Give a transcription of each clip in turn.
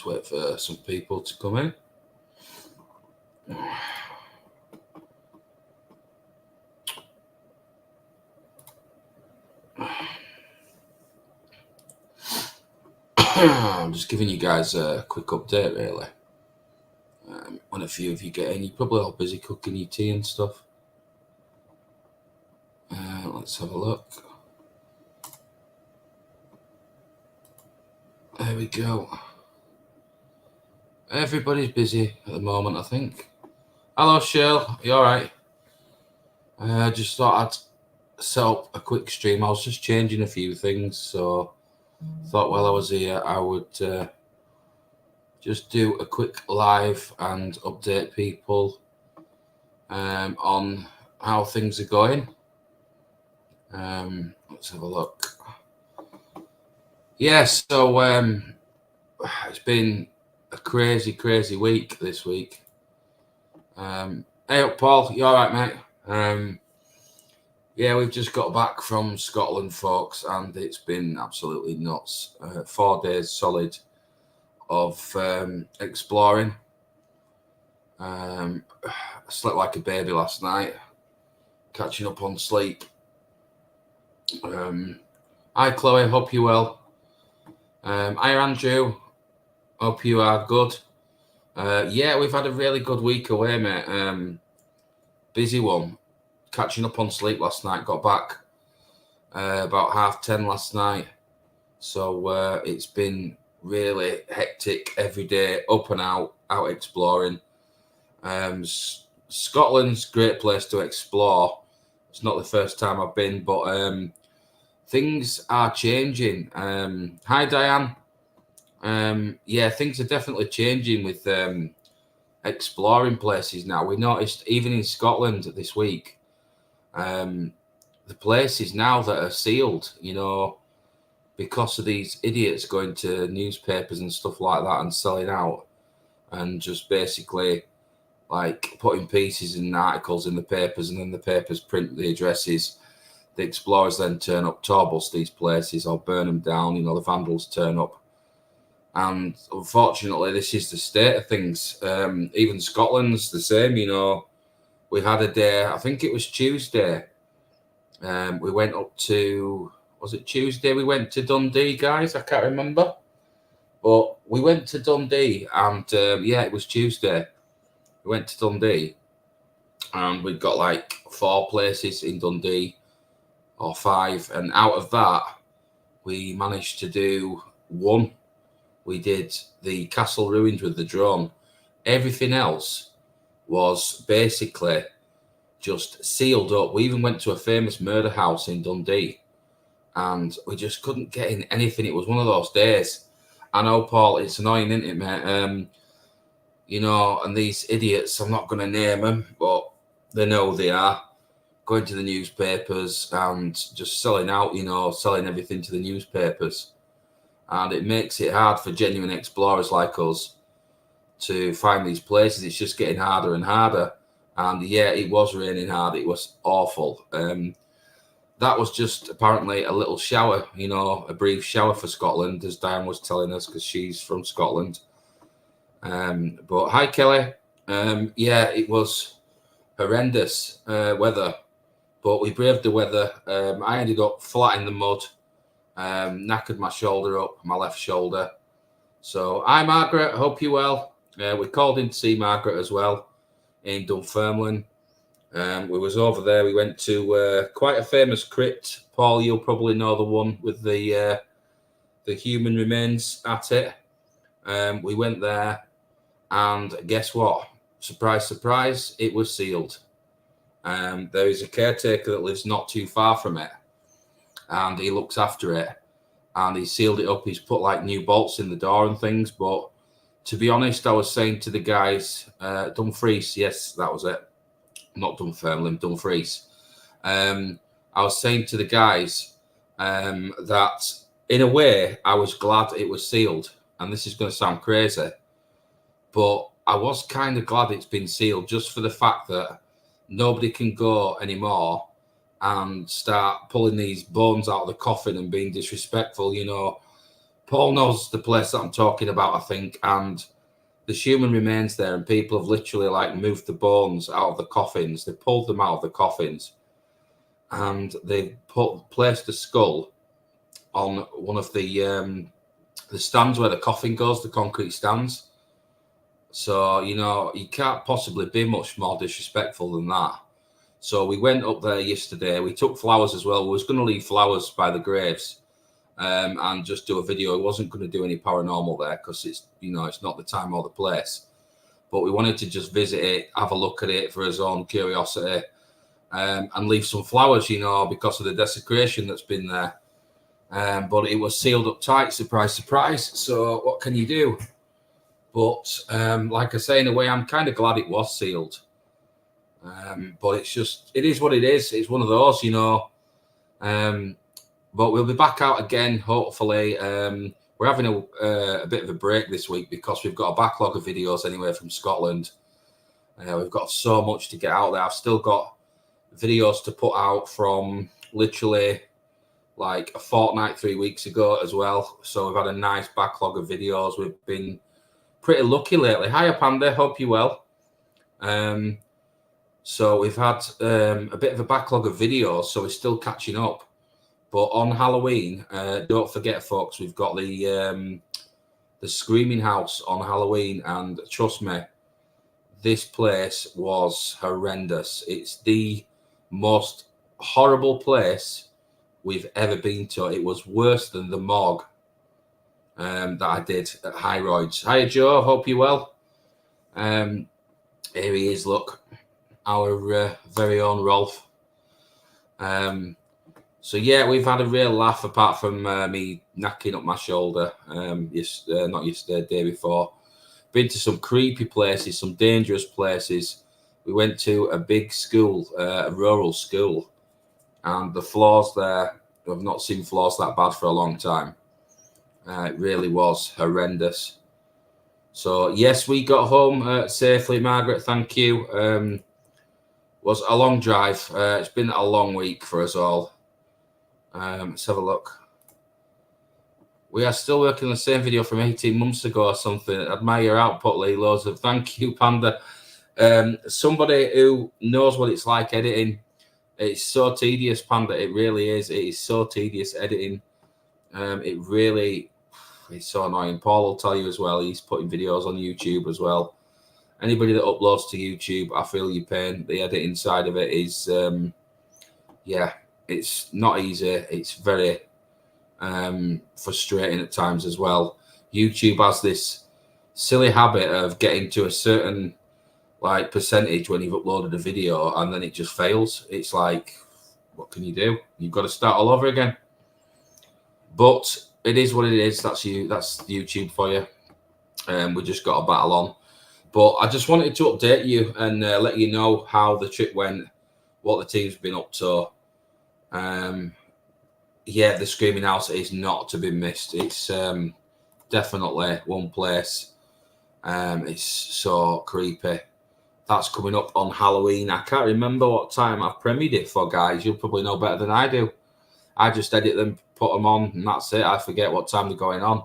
Let's wait for some people to come in. I'm just giving you guys a quick update, really. When a few of you get in, you're probably all busy cooking your tea and stuff. Let's have a look. There we go. Everybody's busy at the moment, I think. Hello, Shell. You all right? I just thought I'd set up a quick stream. I was just changing a few things, so thought while I was here, I would just do a quick live and update people on how things are going. Let's have a look. Yeah, so it's been a crazy week this week. Hey up, Paul. You all right, mate? Yeah, we've just got back from Scotland, folks, and it's been absolutely nuts. 4 days solid of exploring. I slept like a baby last night, catching up on sleep. Hi, Chloe. Hope you're well. Hi, Andrew. Hope you are good. Yeah, we've had a really good week away, mate. Busy one. Catching up on sleep last night. Got back about 10:30 last night. So it's been really hectic every day, up and out exploring. Scotland's a great place to explore. It's not the first time I've been, but things are changing. Hi, Diane. Yeah, things are definitely changing with exploring places now. We noticed even in Scotland this week, the places now that are sealed, because of these idiots going to newspapers and stuff like that and selling out and just basically like putting pieces and articles in the papers, and then the papers print the addresses. The explorers then turn up, tour bus these places or burn them down. The vandals turn up. And unfortunately, this is the state of things. Even Scotland's the same, We had a day, I think it was Tuesday. We went up to, was it Tuesday? We went to Dundee, guys. I can't remember. But we went to Dundee and, yeah, it was Tuesday. We went to Dundee and we've got like 4 places in Dundee or 5. And out of that, we managed to do 1. We did the castle ruins with the drone. Everything else was basically just sealed up. We even went to a famous murder house in Dundee and we just couldn't get in anything. It was one of those days. I know, Paul, it's annoying, isn't it, mate? And these idiots, I'm not going to name them, but they know they are, going to the newspapers and just selling out, selling everything to the newspapers. And it makes it hard for genuine explorers like us to find these places. It's just getting harder and harder. And yeah, it was raining hard. It was awful. That was just apparently a little shower, a brief shower for Scotland, as Diane was telling us, because she's from Scotland. But hi, Kelly. Yeah, it was horrendous weather, but we braved the weather. I ended up flat in the mud. Knackered my shoulder up, my left shoulder. So, hi, Margaret. Hope you're well. We called in to see Margaret as well in Dunfermline. We was over there. We went to quite a famous crypt. Paul, you'll probably know the one with the human remains at it. We went there, and guess what? Surprise, surprise, it was sealed. There is a caretaker that lives not too far from it, and he looks after it, and he sealed it up. He's put like new bolts in the door and things. But to be honest, I was saying to the guys, Dumfries, yes, that was it. Not Dunfermline, Dumfries. I was saying to the guys that in a way, I was glad it was sealed. And this is going to sound crazy, but I was kind of glad it's been sealed just for the fact that nobody can go anymore and start pulling these bones out of the coffin and being disrespectful, Paul knows the place that I'm talking about, I think, and there's human remains there, and people have literally like moved the bones out of the coffins. They pulled them out of the coffins, and they placed the skull on one of the stands where the coffin goes, the concrete stands. So, you know, you can't possibly be much more disrespectful than that. So we went up there yesterday. We took flowers as well. We was going to leave flowers by the graves and just do a video. We wasn't going to do any paranormal there because it's, you know, it's not the time or the place. But we wanted to just visit it, have a look at it for his own curiosity, and leave some flowers, you know, because of the desecration that's been there. But it was sealed up tight, surprise, surprise. So what can you do? But like I say, in a way, I'm kind of glad it was sealed. But it's just, it is what it is. It's one of those, you know. But we'll be back out again, hopefully. We're having a bit of a break this week because we've got a backlog of videos anyway from Scotland. We've got so much to get out there. I've still got videos to put out from literally like a fortnight, 3 weeks ago as well. So we've had a nice backlog of videos. We've been pretty lucky lately. Hiya, Panda. Hope you're well. So we've had a bit of a backlog of videos, so we're still catching up. But on Halloween, don't forget, folks, we've got the Screaming House on Halloween, and trust me, this place was horrendous. It's the most horrible place we've ever been to. It was worse than the morgue that I did at Hyroids. Hiya, Joe. Hope you're well. Here he is, look. Our very own Rolf. So yeah, we've had a real laugh apart from me knacking up my shoulder. Not yesterday, the day before. Been to some creepy places, some dangerous places. We went to a big school, a rural school, and the floors there, I've not seen floors that bad for a long time. It really was horrendous. So yes, we got home safely, Margaret. Thank you. Was a long drive. It's been a long week for us all. Let's have a look. We are still working on the same video from 18 months ago or something. Admire your output, Lee. Loads of thank you, Panda. Somebody who knows what it's like editing. It's so tedious, Panda. It really is. It is so tedious editing. It's so annoying. Paul will tell you as well. He's putting videos on YouTube as well. Anybody that uploads to YouTube, I feel your pain. The editing side of it is, it's not easy. It's very frustrating at times as well. YouTube has this silly habit of getting to a certain like percentage when you've uploaded a video and then it just fails. It's like, what can you do? You've got to start all over again. But it is what it is. That's YouTube for you. We just got to battle on. But I just wanted to update you and let you know how the trip went, what the team's been up to. The Screaming House is not to be missed. It's definitely one place. It's so creepy. That's coming up on Halloween. I can't remember what time I've premiered it for, guys. You'll probably know better than I do. I just edit them, put them on, and that's it. I forget what time they're going on.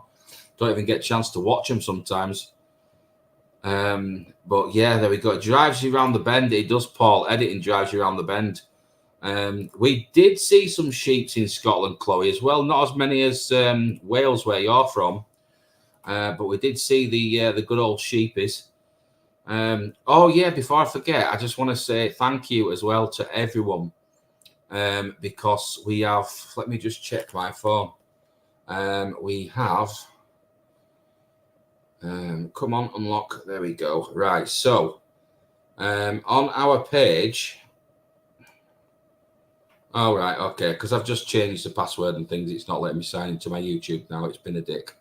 Don't even get a chance to watch them sometimes. But yeah, there we go. It drives you around the bend. It does, Paul. Editing drives you around the bend. We did see some sheeps in Scotland, Chloe, as well. Not as many as Wales, where you're from. But we did see the good old sheepies. Before I forget, I just want to say thank you as well to everyone. Because we have, let me just check my phone. We have... come on, unlock. There we go. Right. So, on our page. All right. Okay. Because I've just changed the password and things. It's not letting me sign into my YouTube now. It's been a dick.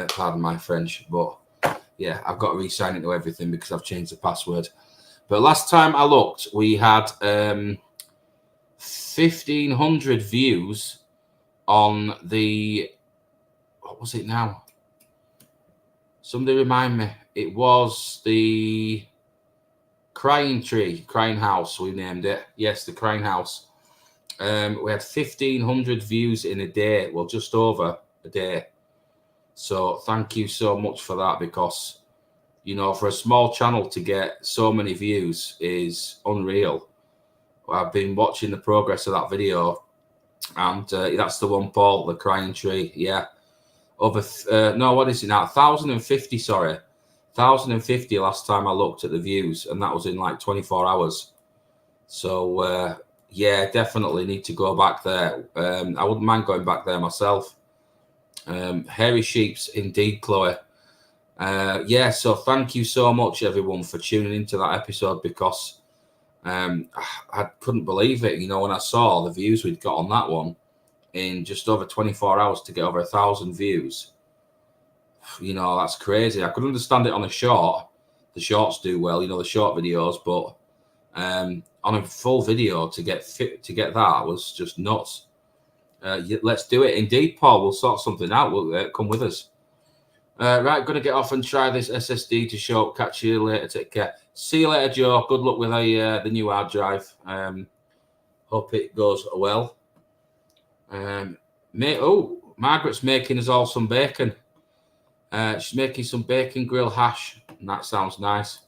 Pardon my French, but yeah, I've got to re-sign into everything because I've changed the password. But last time I looked, we had 1,500 views on the. What was it now? Somebody remind me. It was the Crying House, we named it. Yes, the Crying House. We had 1,500 views in a day. Well, just over a day. So thank you so much for that, because, you know, for a small channel to get so many views is unreal. I've been watching the progress of that video, and that's the one, Paul, the crying tree. Yeah. Over, no, what is it now? 1,050, sorry. 1,050 last time I looked at the views, and that was in like 24 hours. So, yeah, definitely need to go back there. I wouldn't mind going back there myself. Hairy Sheeps, indeed, Chloe. Yeah, so thank you so much, everyone, for tuning into that episode, because I couldn't believe it, you know, when I saw the views we'd got on that one in just over 24 hours to get over 1,000 views. You know, that's crazy. I could understand it on a short. The shorts do well, you know, the short videos, but on a full video to get that was just nuts. Let's do it. Indeed, Paul, we'll sort something out. We'll come with us. Right, going to get off and try this SSD to show up. Catch you later. Take care. See you later, Joe. Good luck with the new hard drive. Hope it goes well. Margaret's making us all some bacon. She's making some bacon grill hash, and that sounds nice.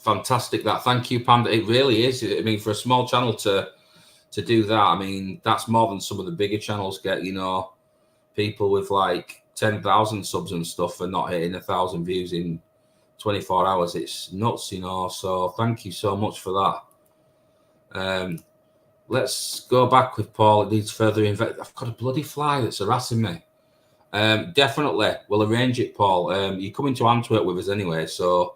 Fantastic. That. Thank you, Panda. It really is. I mean, for a small channel to do that, I mean, that's more than some of the bigger channels get, you know. People with like 10,000 subs and stuff are not hitting 1,000 views in 24 hours. It's nuts, you know. So thank you so much for that. Let's go back with Paul. It needs further I've got a bloody fly that's harassing me. Definitely, we'll arrange it, Paul. You're coming to Antwerp with us anyway, so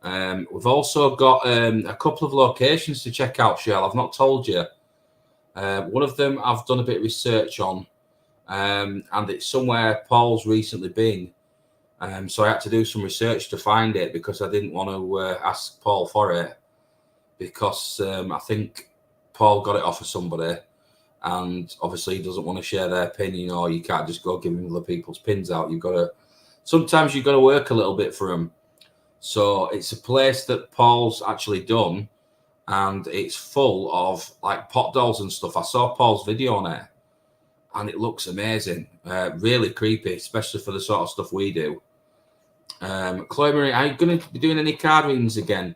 we've also got a couple of locations to check out, Shell. I've not told you. One of them I've done a bit of research on. And it's somewhere Paul's recently been. So I had to do some research to find it, because I didn't want to ask Paul for it, because I think Paul got it off of somebody, and obviously he doesn't want to share their pin. You know, you can't just go giving other people's pins out. Sometimes you've got to work a little bit for them. So it's a place that Paul's actually done, and it's full of like pot dolls and stuff. I saw Paul's video on it, and it looks amazing. Really creepy, especially for the sort of stuff we do. Chloe Marie, are you going to be doing any card readings again?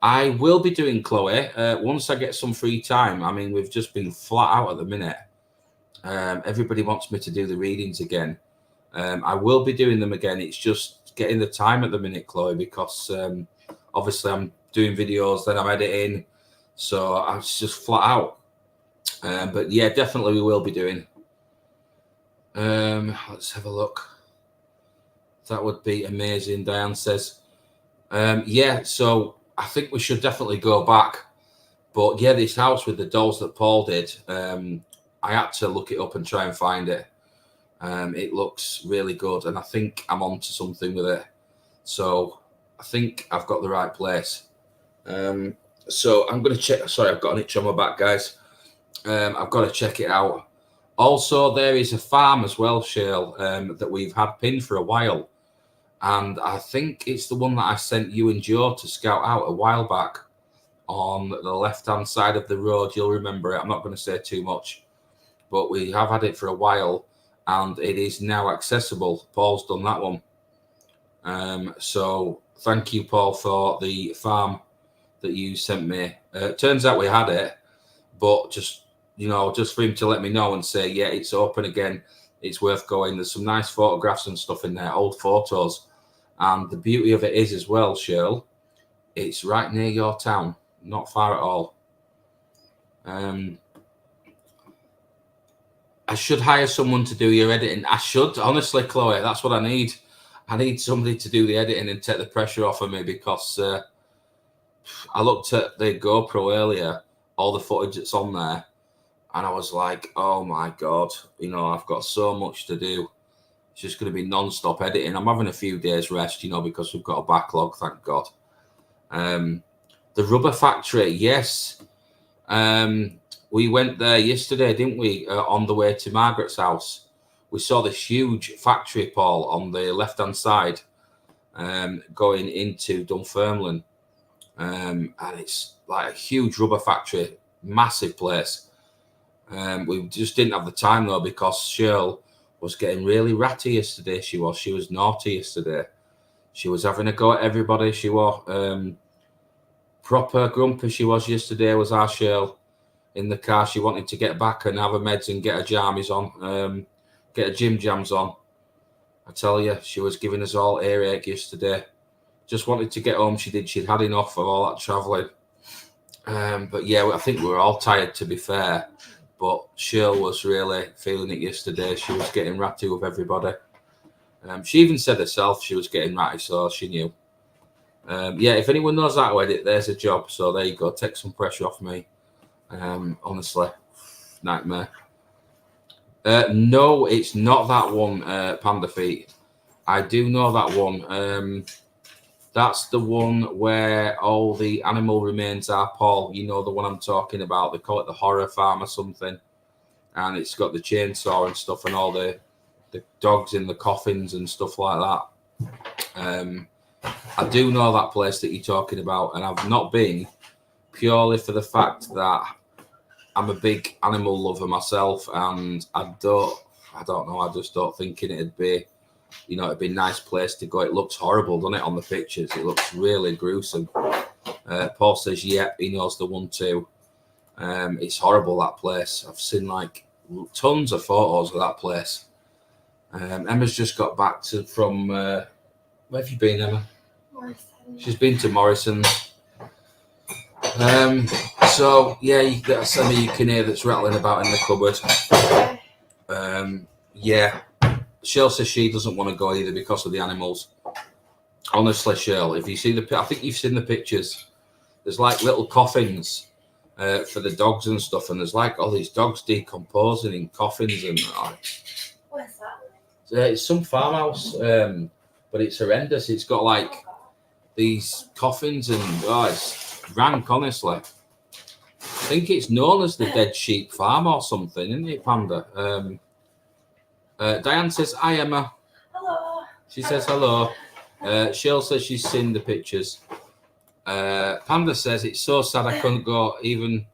I will be doing, Chloe, once I get some free time. I mean, we've just been flat out at the minute. Everybody wants me to do the readings again. I will be doing them again. It's just getting the time at the minute, Chloe, because obviously I'm doing videos, then I'm editing. So I'm just flat out. But yeah, definitely we will be doing. Let's have a look. That would be amazing, Diane says. Yeah, so I think we should definitely go back. But yeah, this house with the dolls that Paul did, I had to look it up and try and find it. It looks really good, and I think I'm onto something with it. So I think I've got the right place. So I'm going to check. Sorry, I've got an itch on my back, guys. I've got to check it out. Also, there is a farm as well, Shale, that we've had pinned for a while. And I think it's the one that I sent you and Joe to scout out a while back on the left-hand side of the road. You'll remember it. I'm not going to say too much. But we have had it for a while, and it is now accessible. Paul's done that one. So thank you, Paul, for the farm that you sent me. Turns out we had it, but just for him to let me know and say, yeah, it's open again, it's worth going. There's some nice photographs and stuff in there, old photos. And the beauty of it is as well, Shirl, it's right near your town, not far at all. I should hire someone to do your editing. I should, honestly, Chloe, that's what I need. I need somebody to do the editing and take the pressure off of me, because I looked at the GoPro earlier, all the footage that's on there, and I was like, oh my God, I've got so much to do. It's just going to be non-stop editing. I'm having a few days rest, because we've got a backlog, thank God. The rubber factory, yes. We went there yesterday, didn't we? On the way to Margaret's house. We saw this huge factory, Paul, on the left-hand side, going into Dunfermline. And it's like a huge rubber factory, massive place. We just didn't have the time, though, because Shirl was getting really ratty yesterday. She was naughty yesterday. She was having a go at everybody. She was proper grumpy. She was yesterday. Was our Shirl in the car? She wanted to get back and have her meds and get her jammies on, get her gym jams on. I tell you, she was giving us all earache yesterday. Just wanted to get home. She'd had enough of all that travelling. But yeah, I think we were all tired, to be fair. But Shirl was really feeling it yesterday. She was getting ratty with everybody. She even said herself she was getting ratty, so she knew. Yeah, if anyone knows how to edit, there's a job. So there you go. Take some pressure off me. Honestly, nightmare. No, it's not that one, Panda Feet. I do know that one. That's the one where all the animal remains are, Paul. You know the one I'm talking about. They call it the horror farm or something. And it's got the chainsaw and stuff and all the dogs in the coffins and stuff like that. I do know that place that you're talking about, and I've not been purely for the fact that I'm a big animal lover myself, and I don't know, I just don't think it'd be, it'd be a nice place to go. It looks horrible, doesn't it, on the pictures? It looks really gruesome. Paul says, yep, he knows the one too. It's horrible, that place. I've seen like tons of photos of that place. Emma's just got back from where have you been, Emma? Morrison. She's been to Morrison's. So yeah, you got some you can hear that's rattling about in the cupboard. Yeah, Shirl says she doesn't want to go either because of the animals. Honestly, Shirl, if you see I think you've seen the pictures. There's like little coffins for the dogs and stuff, and there's like all these dogs decomposing in coffins and. Where's that? It's some farmhouse, but it's horrendous. It's got like these coffins and it's rank, honestly. I think it's known as the Dead Sheep Farm or something, isn't it, Panda? Diane says, hi, Emma. Hello. She says hello. Shirl says she's seen the pictures. Panda says, it's so sad I couldn't go even.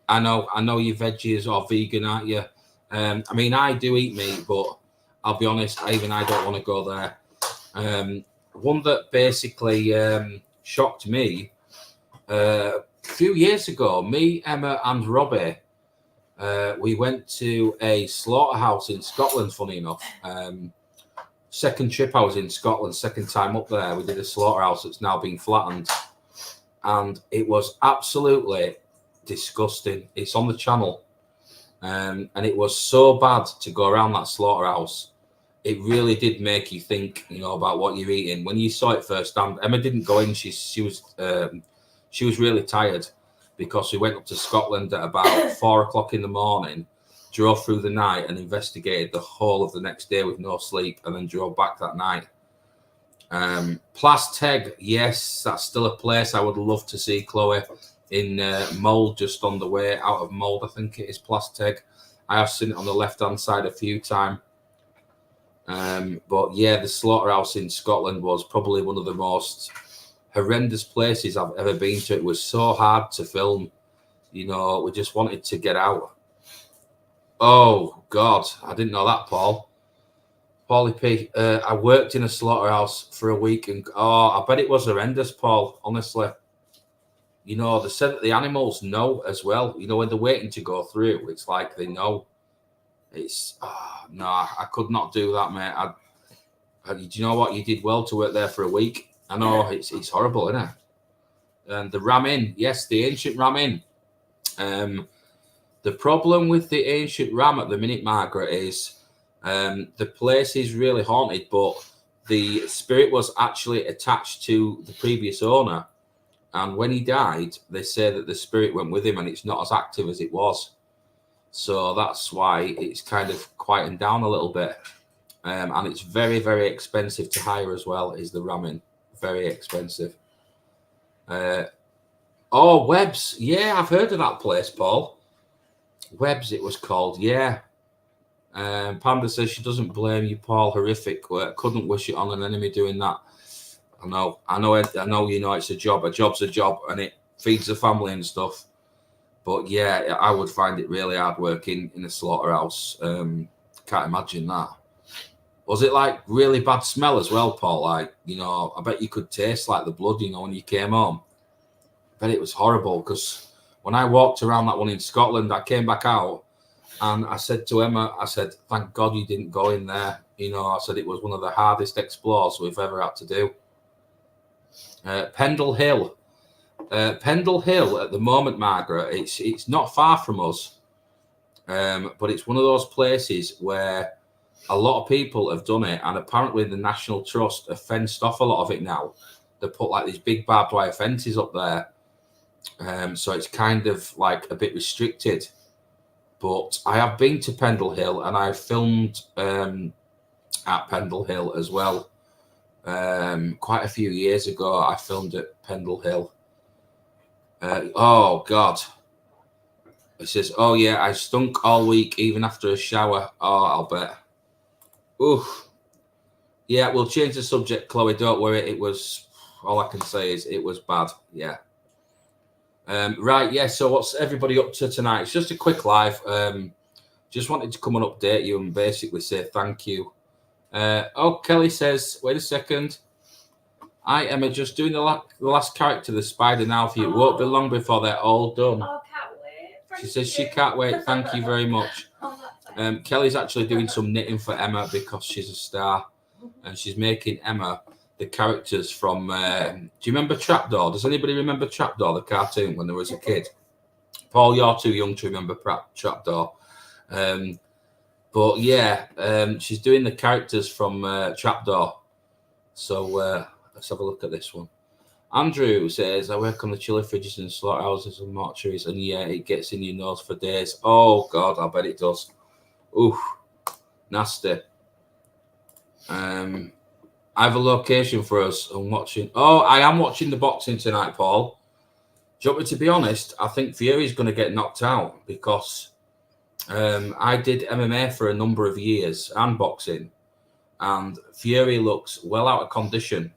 I know you're veggies or vegan, aren't you? I mean, I do eat meat, but I'll be honest, I don't want to go there. One that basically shocked me a few years ago, me, Emma, and Robbie, we went to a slaughterhouse in Scotland, funny enough. Second trip I was in Scotland, second time up there, we did a slaughterhouse that's now been flattened. And it was absolutely disgusting. It's on the channel. And it was so bad to go around that slaughterhouse. It really did make you think, about what you're eating. When you saw it firsthand, Emma didn't go in. She was really tired because we went up to Scotland at about 4 o'clock in the morning, drove through the night and investigated the whole of the next day with no sleep, and then drove back that night. Plasteg, yes, that's still a place I would love to see, Chloe. In Mould, just on the way out of Mould, I think it is Plasteg. I have seen it on the left-hand side a few times. But yeah, the slaughterhouse in Scotland was probably one of the most horrendous places I've ever been to. It was so hard to film. We just wanted to get out. Oh, God, I didn't know that, Paul. Paulie P, I worked in a slaughterhouse for a week, and I bet it was horrendous, Paul, honestly. They said that the animals know as well. When they're waiting to go through, it's like they know. It's no, I could not do that, mate. Do you know what? You did well to work there for a week. I know it's horrible, isn't it? And the Ram Inn, yes, the ancient Ram Inn. The problem with the ancient Ram at the minute, Margaret, is the place is really haunted, but the spirit was actually attached to the previous owner. And when he died, they say that the spirit went with him and it's not as active as it was. So that's why it's kind of quietened down a little bit. And it's very, very expensive to hire as well, is the Ram Inn. Very expensive. Webbs. Yeah, I've heard of that place, Paul. Webbs, it was called. Yeah. Panda says she doesn't blame you, Paul. Horrific work. Couldn't wish it on an enemy doing that. I know, it's a job. A job's a job, and it feeds the family and stuff. But yeah, I would find it really hard working in a slaughterhouse. Can't imagine that. Was it like really bad smell as well, Paul? Like, I bet you could taste like the blood, when you came home. But it was horrible because when I walked around that one in Scotland, I came back out and I said to Emma, I said, thank God you didn't go in there. I said it was one of the hardest explores we've ever had to do. Pendle Hill. Pendle Hill at the moment, Margaret, it's not far from us. But it's one of those places where a lot of people have done it, and apparently the National Trust have fenced off a lot of it now. They put like these big barbed wire fences up there. So it's kind of like a bit restricted. But I have been to Pendle Hill and I filmed at Pendle Hill as well. Quite a few years ago, I filmed at Pendle Hill. Oh, God. It says, oh, yeah, I stunk all week, even after a shower. Oh, I'll bet. Oof. Yeah, we'll change the subject, Chloe. Don't worry. It was, all I can say is it was bad. Yeah. Right, yeah, so what's everybody up to tonight? It's just a quick live. Just wanted to come and update you and basically say thank you. Kelly says, wait a second. I am just doing the last character, the spider now for you. It won't be long before they're all done. Oh, can't wait. She says she can't wait. Thank you very much. Kelly's actually doing some knitting for Emma because she's a star. And she's making Emma the characters from, do you remember Trapdoor? Does anybody remember Trapdoor, the cartoon, when there was a kid? Paul, you're too young to remember Trapdoor. But yeah, she's doing the characters from Trapdoor. So let's have a look at this one. Andrew says, I work on the chili fridges and slaughterhouses and mortuaries, and yeah, it gets in your nose for days. Oh, God, I bet it does. Oof, nasty. I have a location for us. I'm watching. Oh, I am watching the boxing tonight, Paul. Do you want me to be honest? I think Fury's going to get knocked out because I did MMA for a number of years and boxing, and Fury looks well out of condition.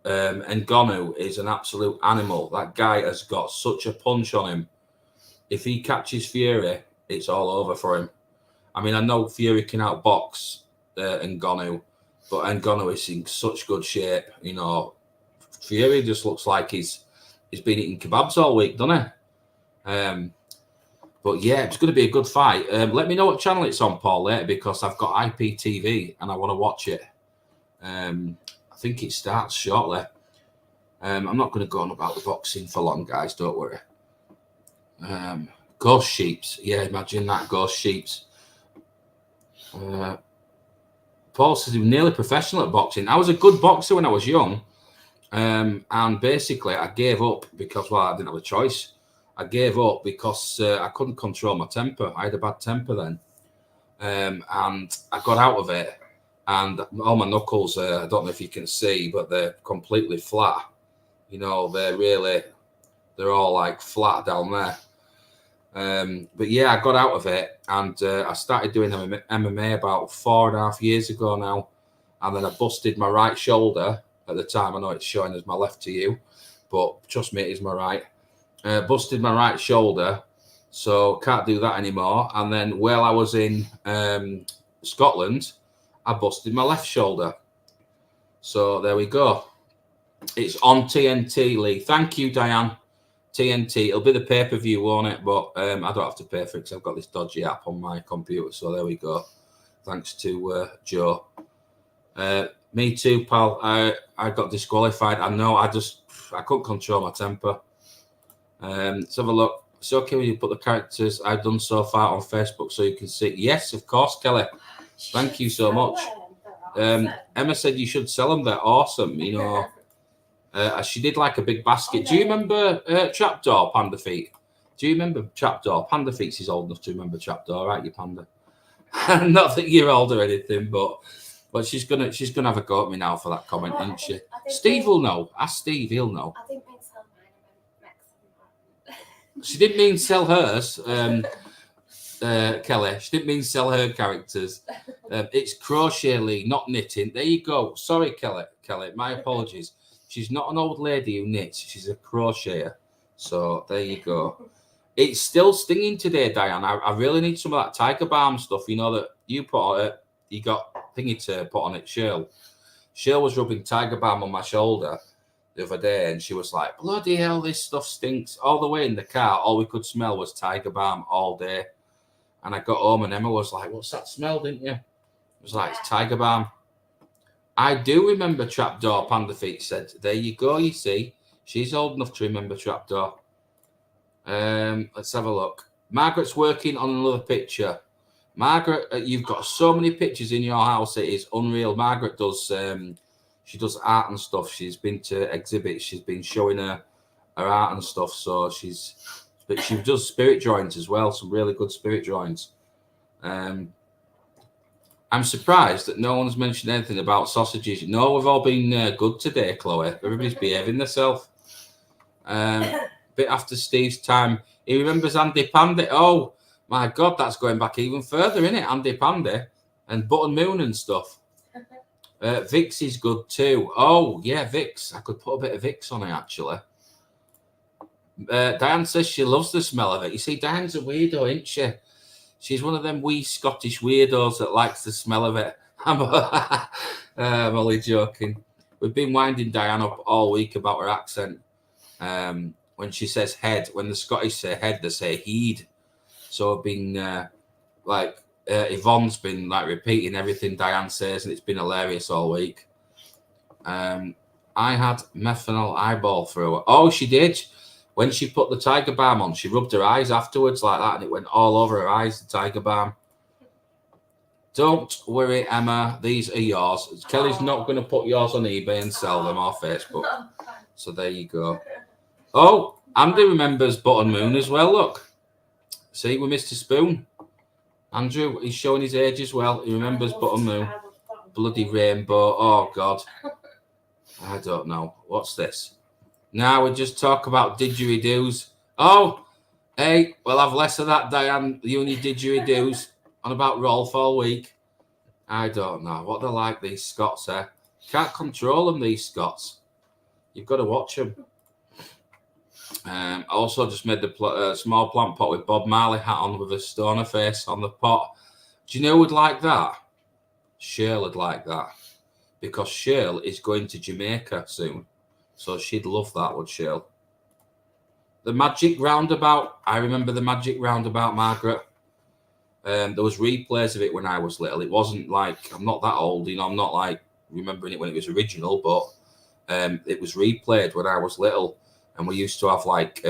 And Ngannou is an absolute animal. That guy has got such a punch on him. If he catches Fury, it's all over for him. I mean, I know Fury can outbox Ngannou, but Ngannou is in such good shape. Fury just looks like he's been eating kebabs all week, doesn't he? But yeah, it's going to be a good fight. Let me know what channel it's on, Paul, later, because I've got IPTV and I want to watch it. I think it starts shortly. I'm not going to go on about the boxing for long, guys. Don't worry. Ghost Sheeps. Yeah, imagine that, Ghost Sheeps. Paul says he was nearly professional at boxing. I was a good boxer when I was young. And basically, I gave up because, I didn't have a choice. I gave up because I couldn't control my temper. I had a bad temper then. And I got out of it. And all my knuckles, I don't know if you can see, but they're completely flat. They're all like flat down there. But yeah, I got out of it and I started doing MMA about 4.5 years ago now. And then I busted my right shoulder at the time. I know it's showing as my left to you, but trust me, it is my right. Busted my right shoulder, so can't do that anymore. And then while I was in Scotland, I busted my left shoulder. So there we go. It's on TNT, Lee. Thank you, Diane. TNT. It'll be the pay-per-view, won't it? But I don't have to pay for it because I've got this dodgy app on my computer. So there we go. Thanks to Joe. Me too, pal. I got disqualified. I know. I couldn't control my temper. Let's have a look. It's okay when you put the characters I've done so far on Facebook so you can see. Yes, of course, Kelly. Thank you so much. Emma said you should sell them. They're awesome. She did like a big basket. Do you remember Trapdoor, Panda Feet? Do you remember Trapdoor? Panda Feet is old enough to remember Trapdoor, right? You panda. Not that you're old or anything, but she's gonna have a go at me now for that comment, isn't she? Steve will know. Ask Steve, he'll know. I didn't mean to sell mine. She didn't mean sell hers, Kelly. She didn't mean sell her characters. It's crochet, Lee, not knitting. There you go. Sorry, Kelly. My apologies. She's not an old lady who knits. She's a crocheter. So there you go. It's still stinging today, Diane. I really need some of that Tiger Balm stuff, that you put you got thingy to put on it, Shirl. Shirl was rubbing Tiger Balm on my shoulder the other day, and she was like, bloody hell, this stuff stinks. All the way in the car, all we could smell was Tiger Balm all day. And I got home, and Emma was like, what's that smell, didn't you? It was like, it's Tiger Balm. I do remember Trapdoor, Panda Feet said. There you go, you see. She's old enough to remember Trapdoor. Let's have a look. Margaret's working on another picture. Margaret, you've got so many pictures in your house, it is unreal. Margaret does, she does art and stuff. She's been to exhibits. She's been showing her art and stuff. So she does spirit drawings as well, some really good spirit drawings. I'm surprised that no one's mentioned anything about sausages. No, we've all been good today, Chloe. Everybody's behaving themselves. Bit after Steve's time. He remembers Andy Pandy. Oh, my God, that's going back even further, isn't it? Andy Pandy and Button Moon and stuff. Vicks is good too. Oh, yeah, Vicks. I could put a bit of Vicks on it, actually. Diane says she loves the smell of it. You see, Diane's a weirdo, isn't she? She's one of them wee Scottish weirdos that likes the smell of it. I'm only joking. We've been winding Diane up all week about her accent. When she says head, when the Scottish say head, they say heed. So I've been Yvonne's been like repeating everything Diane says, and it's been hilarious all week. I had methanol eyeball through her. Oh, she did. When she put the Tiger Balm on, she rubbed her eyes afterwards like that, and it went all over her eyes, the Tiger Balm. Don't worry, Emma. These are yours. Kelly's not going to put yours on eBay and sell them off Facebook. So there you go. Oh, Andy remembers Button Moon as well, look. See, we missed a spoon. Andrew, he's showing his age as well. He remembers Button Moon. Bloody rainbow. Oh, God. I don't know. What's this? Now we just talk about didgeridoos. Oh, hey, we'll have less of that, Diane. You and your didgeridoos on about Rolf all week. I don't know. What they're like, these Scots, eh? Can't control them, these Scots. You've got to watch them. I also just made the small plant pot with Bob Marley hat on with a stoner face on the pot. Do you know who would like that? Shirl would like that. Because Shirl is going to Jamaica soon. So she'd love that, would Shirl. The Magic Roundabout. I remember the Magic Roundabout, Margaret. There was replays of it when I was little. It wasn't like, I'm not that old, you know, I'm not like remembering it when it was original, but it was replayed when I was little. And we used to have like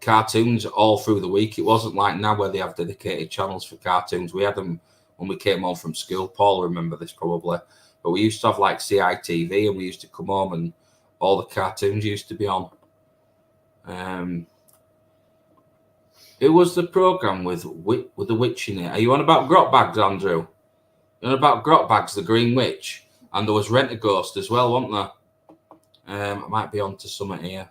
cartoons all through the week. It wasn't like now where they have dedicated channels for cartoons. We had them when we came home from school. Paul remember this probably. But we used to have like CITV, and we used to come home and all the cartoons used to be on. Who was the programme with the witch in it? Are you on about Grot Bags, Andrew? You're on about Grot Bags, the Green Witch? And there was Rent a Ghost as well, wasn't there? I might be on to something here.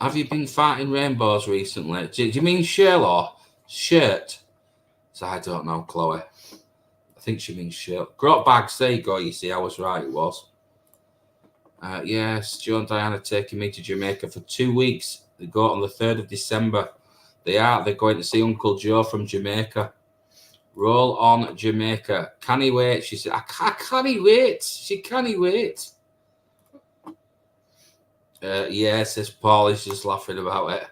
Have you been fighting rainbows recently? Do you mean Shirl or shirt? So I don't know, Chloe. I think she means shirt. Grot Bags, there you go. You see, I was right, it was. Yes, Joe and Diana taking me to Jamaica for 2 weeks. They go on the 3rd of December. They're going to see Uncle Joe from Jamaica. Roll on Jamaica. Can he wait? She said, I can't wait. She can't wait. Yeah, says Paul. He's just laughing about it.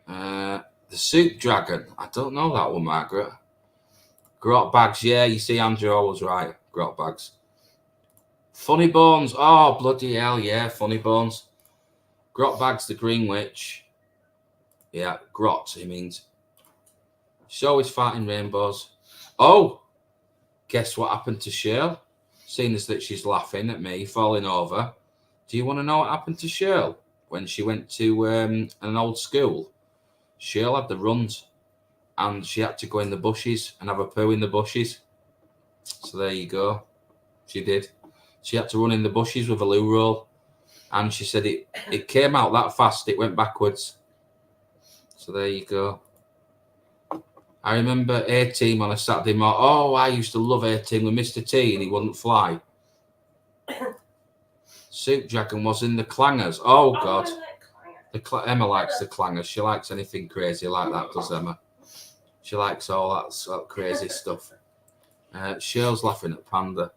The Soup Dragon. I don't know that one, Margaret. Grot Bags. Yeah, you see, Andrew was right. Grot Bags. Funny Bones. Oh, bloody hell. Yeah, Funny Bones. Grot Bags, the Green Witch. Yeah, Grot, he means. She's always fighting rainbows. Oh, guess what happened to Shirl? Seeing as that she's laughing at me, falling over. Do you want to know what happened to Shirl when she went to an old school? Shirl had the runs, and she had to go in the bushes and have a poo in the bushes. So there you go. She did. She had to run in the bushes with a loo roll, and she said it came out that fast it went backwards. So there you go. I remember A-Team on a Saturday morning. Oh, I used to love A-Team with Mr. T, and he wouldn't fly. Soup Dragon was in the Clangers. Oh, God. Emma likes the Clangers. She likes anything crazy like that, does Emma? She likes all that sort of crazy stuff. Cheryl's laughing at Panda.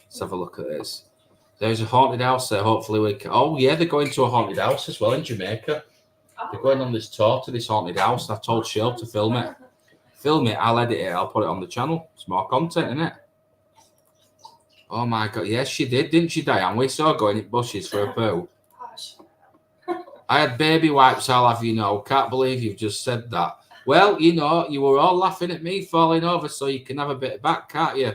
Let's have a look at this. There's a haunted house there. Hopefully we can... Oh, yeah, they're going to a haunted house as well in Jamaica. They're going on this tour to this haunted house. I told Cheryl to film it. Film it, I'll edit it, I'll put it on the channel. It's more content, isn't it? Oh, my God. Yes, she did, didn't she, Diane? We saw her going in bushes for a poo. I had baby wipes, I'll have you know. Can't believe you've just said that. Well, you know, you were all laughing at me falling over, so you can have a bit back, can't you?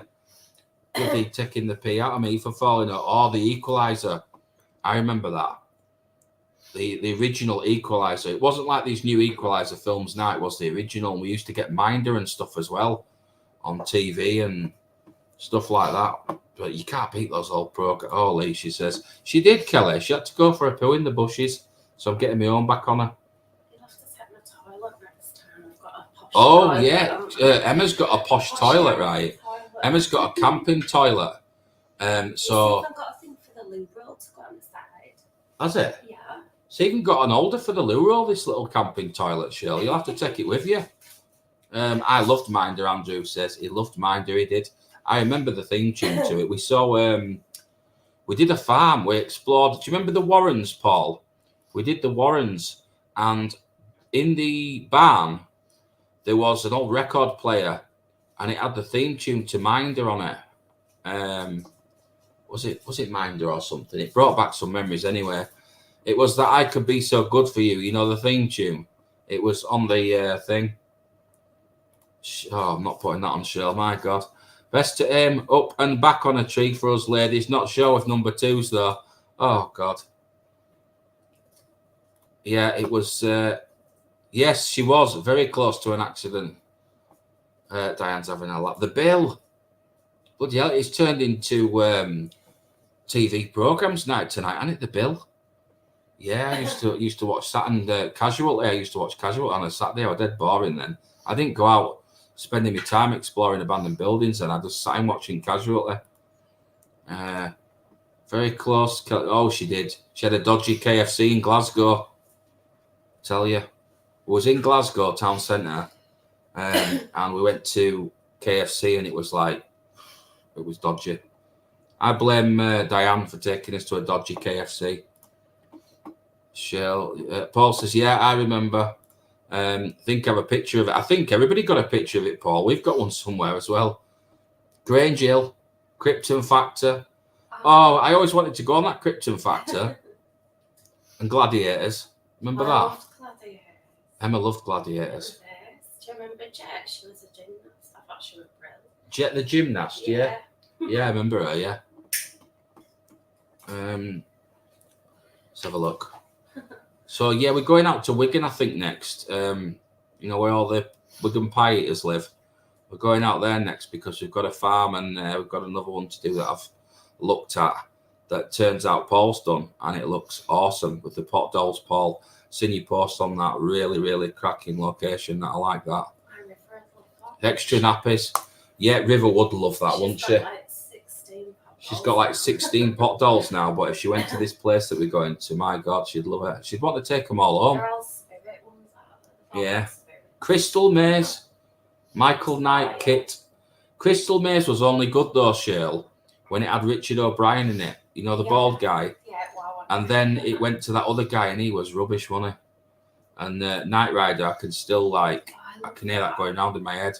Bloody taking the pee out of me for falling over. Oh, the Equalizer. I remember that. The original Equalizer. It wasn't like these new Equalizer films now. It was the original. And we used to get Minder and stuff as well on TV and stuff like that. But you can't beat those old programs. Oh, Lee, she says. She did, Kelly. She had to go for a poo in the bushes. So I'm getting my own back on her. You'll have to take my toilet next time. I've got a posh Oh, toilet. yeah. Emma's got a posh toilet, right? Emma's got a camping toilet. So... I've got a thing for the loo roll to go on the side. Has it? Yeah. It's even got an holder for the loo roll, this little camping toilet, Shirley. You'll have to take it with you. I loved Minder, Andrew says. He loved Minder, he did. I remember the theme tune to it. We saw... we did a farm. We explored... Do you remember the Warrens, Paul? We did the Warrens. And in the barn, there was an old record player. And it had the theme tune to Minder on it. Was it Minder or something? It brought back some memories anyway. It was That I Could Be So Good For You, you know, the theme tune. It was on the thing. Oh, I'm not putting that on, Cheryl, my God. Best to aim up and back on a tree for us ladies. Not sure if number two's though. Oh, God. Yeah, it was... yes, she was very close to an accident. Diane's having a laugh. The Bill. Bloody hell, it's turned into TV programs night tonight, ain't it? The Bill. Yeah, I used to watch that and Casualty. I used to watch Casualty on a Saturday. I was dead boring then. I didn't go out spending my time exploring abandoned buildings, and I just sat in watching Casualty. Very close. Oh, she did. She had a dodgy KFC in Glasgow. Tell you, it was in Glasgow town centre, and we went to KFC, and it was dodgy. I blame Diane for taking us to a dodgy KFC. Paul says, yeah, I remember. Think I have a picture of it. I think everybody got a picture of it, Paul. We've got one somewhere as well. Grange Hill, Krypton Factor. Oh, I always wanted to go on that Krypton Factor. And Gladiators. Remember that? Loved Gladiators. Emma loved Gladiators. Do you remember Jet? She was a gymnast. I thought she was brilliant. Jet the gymnast, yeah. Yeah, I remember her, yeah. Let's have a look. So, yeah, we're going out to Wigan, I think, next. You know, where all the Wigan pie eaters live. We're going out there next because we've got a farm and we've got another one to do that I've looked at that turns out Paul's done, and it looks awesome with the pot dolls, Paul. Seen you post on that really, really cracking location. I like that. Extra nappies. Yeah, River would love that, wouldn't she? She's got like 16 pot dolls now, but if she went to this place that we're going to, my God, she'd love it. She'd want to take them all home. Yeah. Crystal Maze, Michael Knight kit. Crystal Maze was only good though, Shirl, when it had Richard O'Brien in it. You know, the bald guy. Yeah, wow. And then it went to that other guy and he was rubbish, wasn't he? And Knight Rider, I can still I can hear that going round in my head.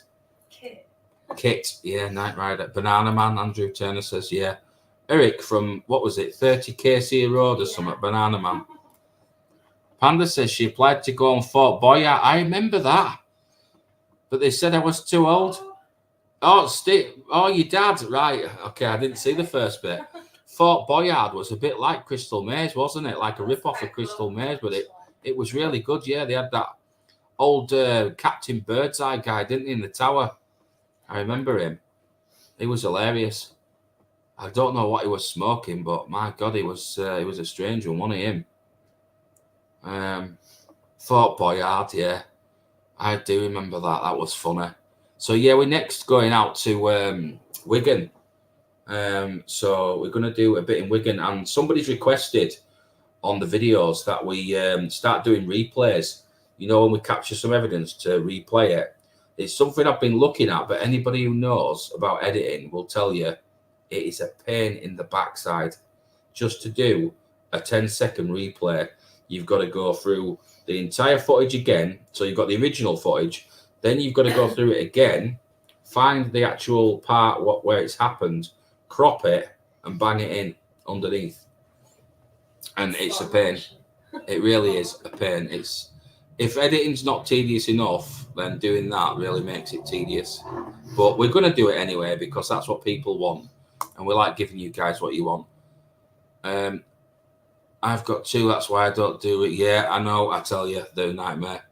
Kit, yeah, Knight Rider. Banana Man, Andrew Turner says, yeah. Eric from, what was it, 30 Casey Road or something, Banana Man. Panda says she applied to go on Fort Boyard. I remember that. But they said I was too old. Oh, your dad, right. Okay, I didn't see the first bit. Fort Boyard was a bit like Crystal Maze, wasn't it? Like a rip-off of Crystal Maze, but it was really good, yeah. They had that old Captain Birdseye guy, didn't he, in the tower? I remember him. He was hilarious. I don't know what he was smoking, but my God, he was a strange one, wasn't he, him? Fort Boyard, yeah. I do remember that. That was funny. So, yeah, we're next going out to Wigan. So we're going to do a bit in Wigan. And somebody's requested on the videos that we start doing replays. You know, when we capture some evidence to replay it. It's something I've been looking at, but anybody who knows about editing will tell you it is a pain in the backside. Just to do a 10-second replay, you've got to go through the entire footage again. So you've got the original footage, then you've got to go through it again, find the actual part where it's happened, crop it, and bang it in underneath. And it's a pain. It really is a pain. If editing's not tedious enough, then doing that really makes it tedious. But we're going to do it anyway because that's what people want, and we like giving you guys what you want. I've got 2, that's why I don't do it. Yeah, I know, I tell you, they're a nightmare.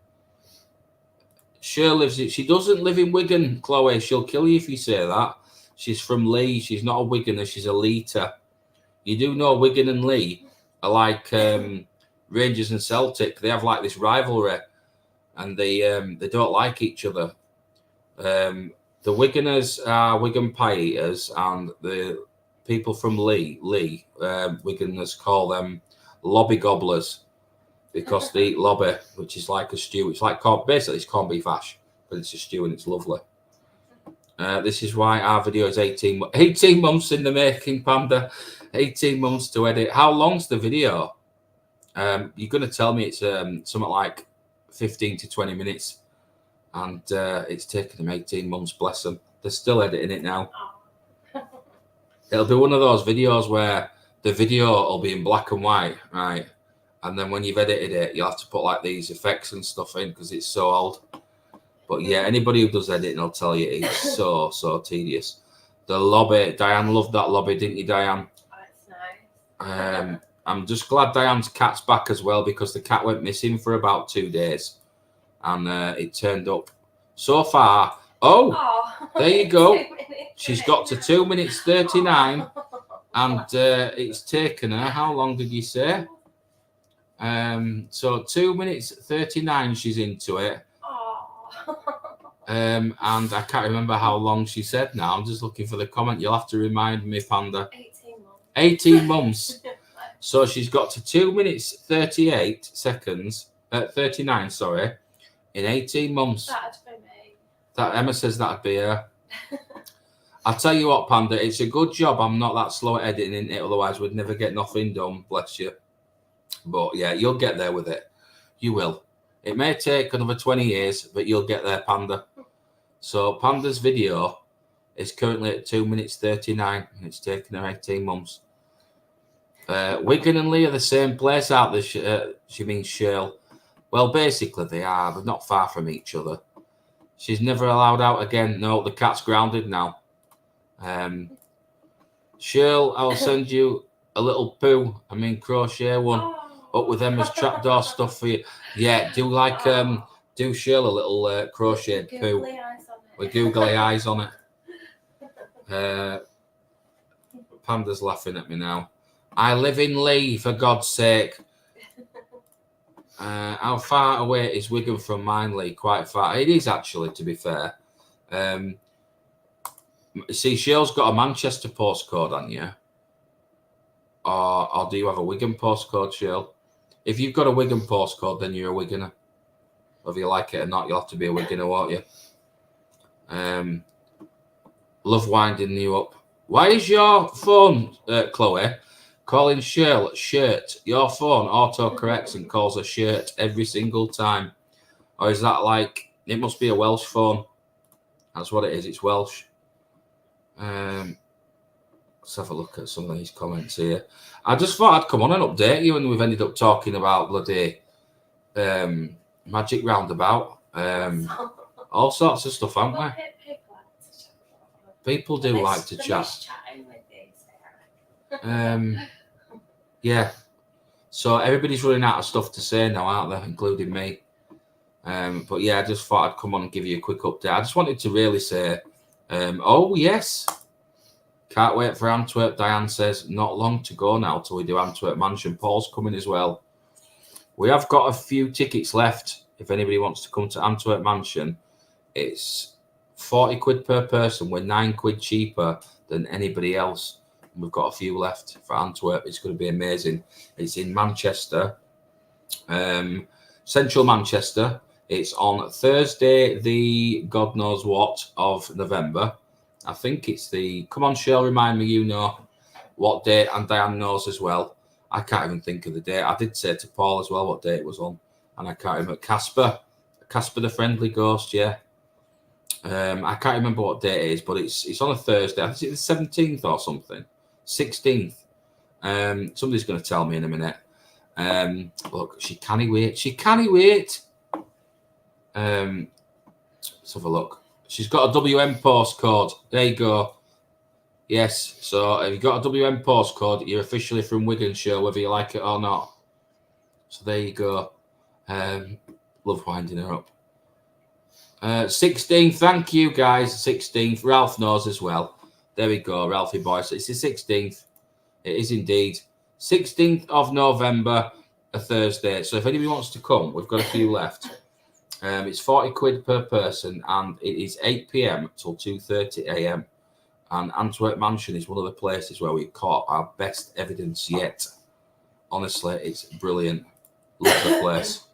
She doesn't live in Wigan, Chloe. She'll kill you if you say that. She's from Leigh. She's not a Wiganer, she's a Leiter. You do know Wigan and Leigh are like Rangers and Celtic. They have like this rivalry, and they don't like each other. The Wiganers are Wigan Pie Eaters, and the people from Leigh, Wiganers call them lobby gobblers because they eat lobby, which is like a stew. It's like basically it's corned beef hash, but it's a stew and it's lovely. This is why our video is 18 months in the making, Panda. 18 months to edit. How long's the video? You're going to tell me it's something like 15 to 20 minutes, and it's taken them 18 months. Bless them. They're still editing it now. It'll be one of those videos where the video will be in black and white, right? And then when you've edited it, you'll have to put like these effects and stuff in because it's so old. But yeah, anybody who does editing will tell you it's so tedious. The lobby, Diane loved that lobby, didn't you, Diane? Oh, it's nice. I'm just glad Diane's cat's back as well because the cat went missing for about 2 days, and it turned up so far. Oh, there you go. She's got to 2 minutes 39, and it's taken her. How long did you say? So 2 minutes 39. She's into it. And I can't remember how long she said now. I'm just looking for the comment. You'll have to remind me, Panda. 18 months. 18 months. So she's got to 2 minutes 38 seconds. 39, sorry. In 18 months. That'd be me. That Emma says that'd be her. I'll tell you what, Panda, it's a good job I'm not that slow at editing it, otherwise we'd never get nothing done, bless you. But yeah, you'll get there with it. You will. It may take another 20 years, but you'll get there, Panda. So Panda's video is currently at 2 minutes 39, and it's taken her 18 months. Wigan and Leigh are the same place, aren't they? She means Shirl. Well, basically they are. They're not far from each other. She's never allowed out again. No, the cat's grounded now. Shirl, I'll send you a little poo. I mean crochet one. Up with Emma's trapdoor stuff for you. Yeah, do like do Shirl a little crocheted poo with googly eyes on it. Panda's laughing at me now. I live in Leigh, for God's sake. How far away is Wigan from mine, Leigh? Quite far. It is actually, to be fair. See, Shirl's got a Manchester postcode on you. Or do you have a Wigan postcode, Shirl? If you've got a Wigan postcode, then you're a Wiganer. Whether you like it or not, you'll have to be a Wiganer, won't you? Love winding you up. Why is your phone, Chloe, calling Shirl shirt? Your phone auto-corrects and calls her shirt every single time. Or is that like, it must be a Welsh phone. That's what it is, it's Welsh. Let's have a look at some of these comments here. I just thought I'd come on and update you, and we've ended up talking about bloody Magic Roundabout. All sorts of stuff, haven't we? People do like to chat. Yeah. So everybody's running out of stuff to say now, aren't they? Including me. But yeah, I just thought I'd come on and give you a quick update. I just wanted to really say, oh yes. Can't wait for Antwerp, Diane says. Not long to go now till we do Antwerp Mansion. Paul's coming as well. We have got a few tickets left. If anybody wants to come to Antwerp Mansion, it's 40 quid per person. We're 9 quid cheaper than anybody else. We've got a few left for Antwerp. It's going to be amazing. It's in Manchester, central Manchester. It's on Thursday, the God knows what of November. I think it's the, come on, Cheryl, remind me, you know what date, and Diane knows as well. I can't even think of the date. I did say to Paul as well what date it was on, and I can't remember. Casper the Friendly Ghost, yeah. I can't remember what date it is, but it's on a Thursday. I think it's the 17th or something. 16th. Somebody's going to tell me in a minute. Look, she can't wait. She can't wait. Let's have a look. She's got a WM postcode. There you go. Yes. So if you've got a WM postcode, you're officially from Wigan Show, whether you like it or not. So there you go. Love winding her up. 16th. Thank you, guys. 16th. Ralph knows as well. There we go, Ralphie boy. So it's the 16th. It is indeed 16th of November, a Thursday. So if anybody wants to come, we've got a few left. It's 40 quid per person, and it is 8 p.m. till 2:30 a.m. And Antwerp Mansion is one of the places where we caught our best evidence yet. Honestly, it's brilliant. Love the place.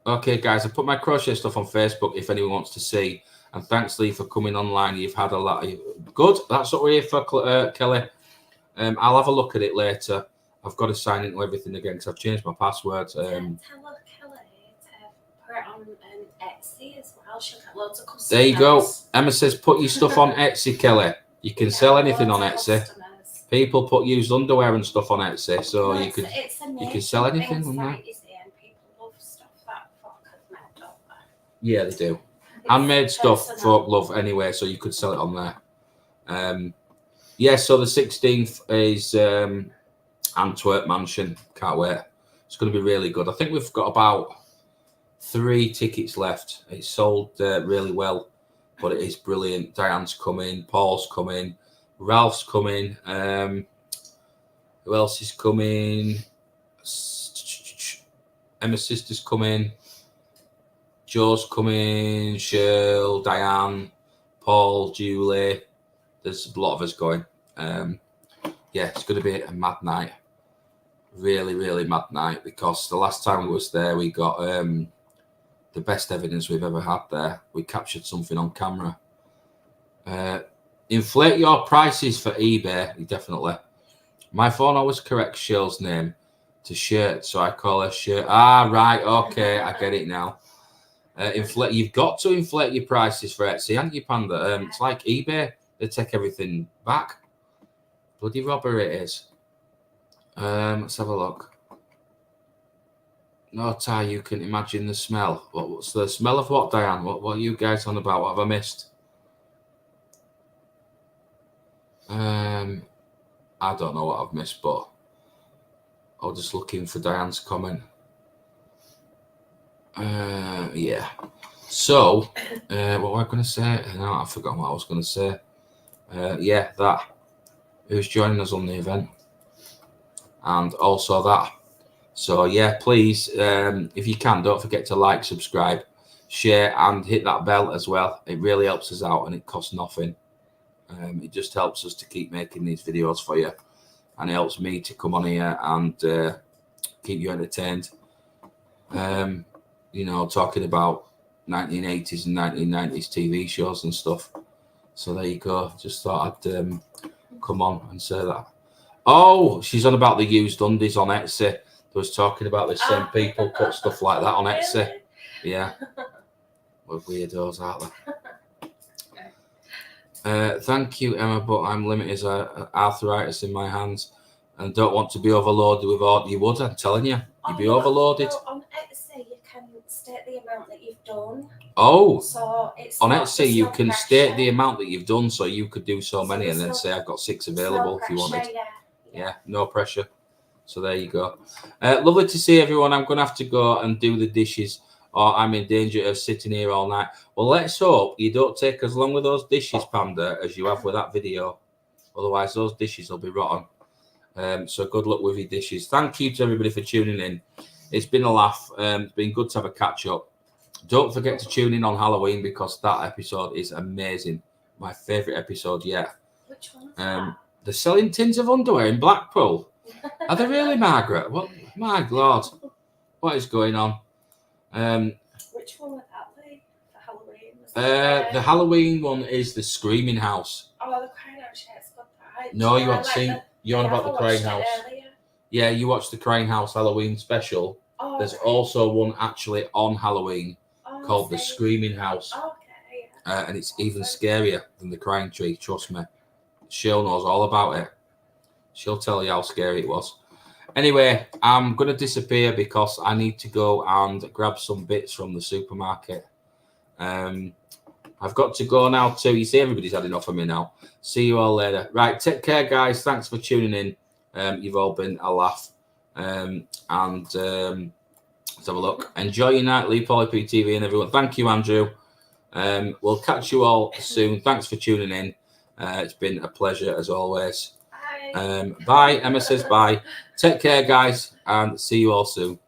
Okay, guys, I put my crochet stuff on Facebook if anyone wants to see. And thanks, Lee, for coming online. You've had a lot of... Good. That's what we're here for, Kelly. I'll have a look at it later. I've got to sign into everything again because I've changed my password. Tell Kelly to put it on Etsy as well. She'll get loads of customers. There you go. Emma says, put your stuff on Etsy, Kelly. You can sell anything on Etsy. Customers. People put used underwear and stuff on Etsy, so you can sell anything on there. Yeah, they do. Handmade stuff folk love anyway, so you could sell it on there. Yeah, so the 16th is Antwerp Mansion. Can't wait. It's going to be really good. I think we've got about 3 tickets left. It's sold really well, but it is brilliant. Diane's coming, Paul's coming, Ralph's coming. Who else is coming? Emma's sister's coming. Joe's coming, Cheryl, Diane, Paul, Julie. There's a lot of us going. Yeah, it's going to be a mad night. Really, really mad night, because the last time we was there, we got the best evidence we've ever had there. We captured something on camera. Inflate your prices for eBay, definitely. My phone always corrects Cheryl's name to Shirt, so I call her Shirt. Ah, right, okay, I get it now. You've got to inflate your prices for Etsy, haven't you, Panda? It's like eBay; they take everything back. Bloody robbery it is. Let's have a look. No, Ty, you can imagine the smell. What's the smell of what, Diane? What are you guys on about? What have I missed? I don't know what I've missed, but I'm just looking for Diane's comment. Yeah. So, what was I going to say? No, I've forgotten what I was going to say. Yeah, that. Who's joining us on the event? And also that. So, yeah, please, if you can, don't forget to like, subscribe, share, and hit that bell as well. It really helps us out, and it costs nothing. It just helps us to keep making these videos for you. And it helps me to come on here and keep you entertained. You know, talking about 1980s and 1990s TV shows and stuff. So there you go. Just thought I'd come on and say that. Oh, she's on about the used undies on Etsy. They was talking about the same people put stuff like that on Etsy. Yeah. We're weirdos, aren't they? Thank you, Emma, but I'm limited as arthritis in my hands and don't want to be overloaded with all you would. I'm telling you, you'd be overloaded. Well, on Etsy, you can state the amount that you've done. Oh, so it's on Etsy, you can state the amount that you've done, so you could do so many and then say, I've got 6 available if you wanted. Yeah, no pressure. So there you go. Lovely to see everyone. I'm going to have to go and do the dishes, or I'm in danger of sitting here all night. Well, let's hope you don't take as long with those dishes, Panda, as you have with that video. Otherwise, those dishes will be rotten. So good luck with your dishes. Thank you to everybody for tuning in. It's been a laugh. It's been good to have a catch up. Don't forget to tune in on Halloween, because that episode is amazing. My favourite episode yet. Which one is that? They're selling tins of underwear in Blackpool. Are they really, Margaret? What? My Lord. What is going on? Which one would that be for Halloween? Was The Halloween one is the Screaming House. Oh, the Crying House, yeah, it's good. Right? No, you I haven't seen. You're on yeah, about the I Crying watched it House. earlier. Yeah, you watched the Crying House Halloween special. Oh, There's right. also one actually on Halloween called the same. Screaming House. Okay. Yeah. And it's even scarier than the Crying Tree. Trust me. She'll knows all about it. She'll tell you how scary it was. Anyway, I'm going to disappear because I need to go and grab some bits from the supermarket. I've got to go now too. You see, everybody's had enough of me now. See you all later. Right, take care, guys. Thanks for tuning in. You've all been a laugh. Let's have a look. Enjoy your night, Lee Poly PTV and everyone. Thank you, Andrew. We'll catch you all soon. Thanks for tuning in. It's been a pleasure as always. Bye. Bye. Emma says bye. Take care, guys, and see you all soon.